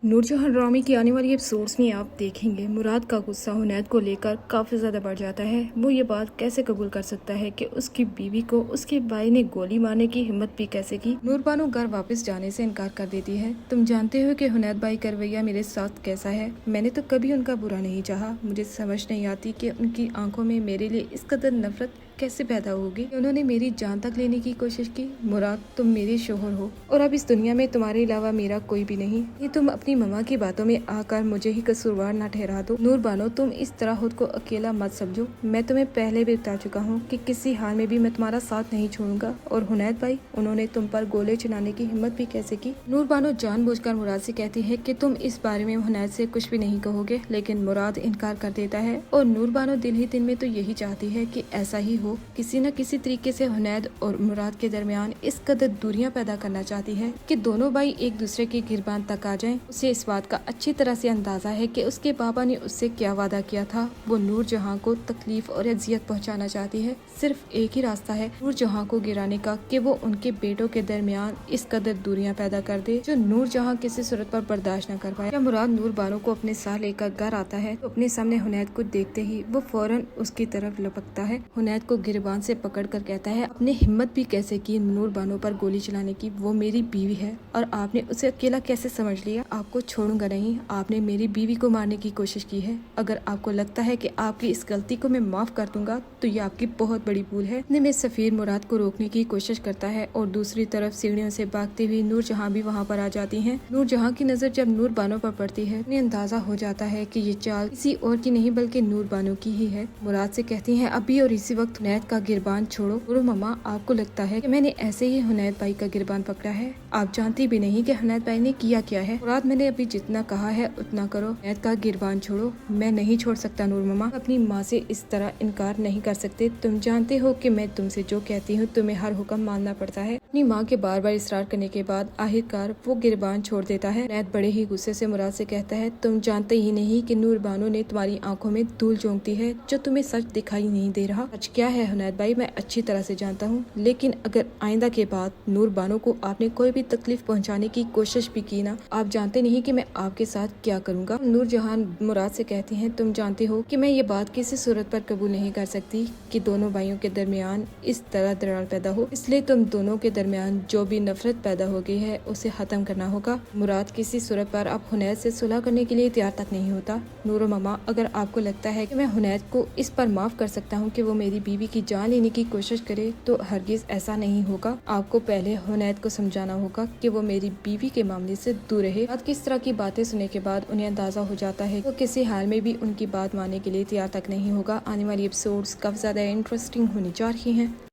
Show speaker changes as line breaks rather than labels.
नूरजहां ड्रामे की आने वाली एपिसोड्स में आप देखेंगे मुराद का गुस्सा हुनैद को लेकर काफ़ी ज़्यादा बढ़ जाता है। वो ये बात कैसे कबूल कर सकता है कि उसकी बीवी को उसके भाई ने गोली मारने की हिम्मत भी कैसे की। नूरबानो घर वापस जाने से इनकार कर देती है। तुम जानते हो कि हुनैद भाई का रवैया मेरे साथ कैसा है। मैंने तो कभी उनका बुरा नहीं चाहा। मुझे समझ नहीं आती कि उनकी आंखों में मेरे लिए इस कदर नफरत कैसे पैदा होगी। उन्होंने मेरी जान तक लेने की कोशिश की। मुराद, तुम मेरे शोहर हो और अब इस दुनिया में तुम्हारे अलावा मेरा कोई भी नहीं। ये तुम अपनी मम्मा की बातों में आकर मुझे ही कसूरवार न ठहरा दो। नूरबानो, तुम इस तरह खुद को अकेला मत समझो। मैं तुम्हें पहले भी बता चुका हूँ कि किसी हाल में भी मैं तुम्हारा साथ नहीं छोड़ूंगा। और हुनैद भाई, उन्होंने तुम पर गोले चलाने की हिम्मत भी कैसे की। नूरबानो जानबूझकर मुराद से कहती है कि तुम इस बारे में हुनैद से कुछ भी नहीं कहोगे, लेकिन मुराद इनकार कर देता है। और नूरबानो दिल ही दिल में तो यही चाहती है कि ऐसा ही हो। किसी न किसी तरीके से हुनैद और मुराद के दरमियान इस कदर दूरियां पैदा करना चाहती है कि दोनों भाई एक दूसरे के गिरबान तक आ जाएं। उसे इस बात का अच्छी तरह से अंदाजा है कि उसके पापा ने उससे क्या वादा किया था। वो नूरजहां को तकलीफ और अजियत पहुंचाना चाहती है। सिर्फ एक ही रास्ता है नूरजहां को गिराने का, कि वो उनके बेटों के दरमियान इस कदर दूरियां पैदा कर दे जो नूरजहां किसी सूरत पर बर्दाश्त न कर पाए। जब मुराद नूरबानो को अपने साथ लेकर घर आता है तो अपने सामने हुनैद को देखते ही वो फौरन उसकी तरफ लपकता है। हुनैद को गिरबान से पकड़कर कहता है, आपने हिम्मत भी कैसे की नूरबानो पर गोली चलाने की। वो मेरी बीवी है और आपने उसे अकेला कैसे समझ लिया। आपको छोड़ूंगा नहीं। आपने मेरी बीवी को मारने की कोशिश की है। अगर आपको लगता है कि आपकी इस गलती को मैं माफ कर दूंगा तो ये आपकी बहुत बड़ी भूल है। इतने में सफीर मुराद को रोकने की कोशिश करता है और दूसरी तरफ सीढ़ियों से भागती हुई नूरजहां भी वहाँ पर आ जाती है। नूरजहां की नजर जब नूरबानो पर पड़ती है, उन्हें अंदाजा हो जाता है कि ये चाल किसी और की नहीं बल्कि नूरबानो की ही है। मुराद से कहती है, अभी और इसी वक्त हुनैद का गिरबान छोड़ो। और मम्मा, आपको लगता है कि मैंने ऐसे ही हुनैद भाई का गिरबान पकड़ा है। आप जानती भी नहीं कि हुनैद भाई ने किया क्या है। मुराद, मैंने अभी जितना कहा है उतना करो। हुनैद का गिरबान छोड़ो। मैं नहीं छोड़ सकता नूर मम्मा। अपनी माँ से इस तरह इनकार नहीं कर सकते। तुम जानते हो कि मैं तुमसे जो कहती हूँ तुम्हें हर हुक्म मानना पड़ता है। अपनी माँ के बार बार इसरार करने के बाद आखिरकार वो गिरबान छोड़ देता है। हुनैद बड़े ही गुस्से से मुराद से कहता है, तुम जानते ही नहीं कि नूरबानो ने तुम्हारी आंखों में धूल झोंक दी है जो तुम्हें सच दिखाई नहीं दे रहा। सच क्या है हुनैद भाई, मैं अच्छी तरह से जानता हूँ, लेकिन अगर आइंदा के बाद नूरबानो को आपने कोई भी तकलीफ पहुंचाने की कोशिश भी की ना, आप जानते नहीं कि मैं आपके साथ क्या करूँगा। नूरजहां मुराद से कहती हैं, तुम जानते हो कि मैं ये बात किसी सूरत पर कबूल नहीं कर सकती कि दोनों भाइयों के दरमियान इस तरह दरार पैदा हो। इसलिए तुम दोनों के दरमियान जो भी नफरत पैदा हो गई है उसे खत्म करना होगा। मुराद, किसी सूरत पर अब हुनैद से सुलह करने के लिए तैयार तक नहीं होता। नूर मम्मा, अगर आपको लगता है कि मैं हुनैद को इस पर माफ कर सकता हूँ कि वो मेरी बीवी की जान लेने की कोशिश करे, तो हरगिज ऐसा नहीं होगा। आपको पहले हुनैद को समझाना होगा कि वो मेरी बीवी के मामले से दूर रहे। बात किस तरह की बातें सुनने के बाद उन्हें अंदाजा हो जाता है वो किसी हाल में भी उनकी बात मानने के लिए तैयार तक नहीं होगा। आने वाली एपिसोड्स काफी ज्यादा इंटरेस्टिंग होने जा रही हैं।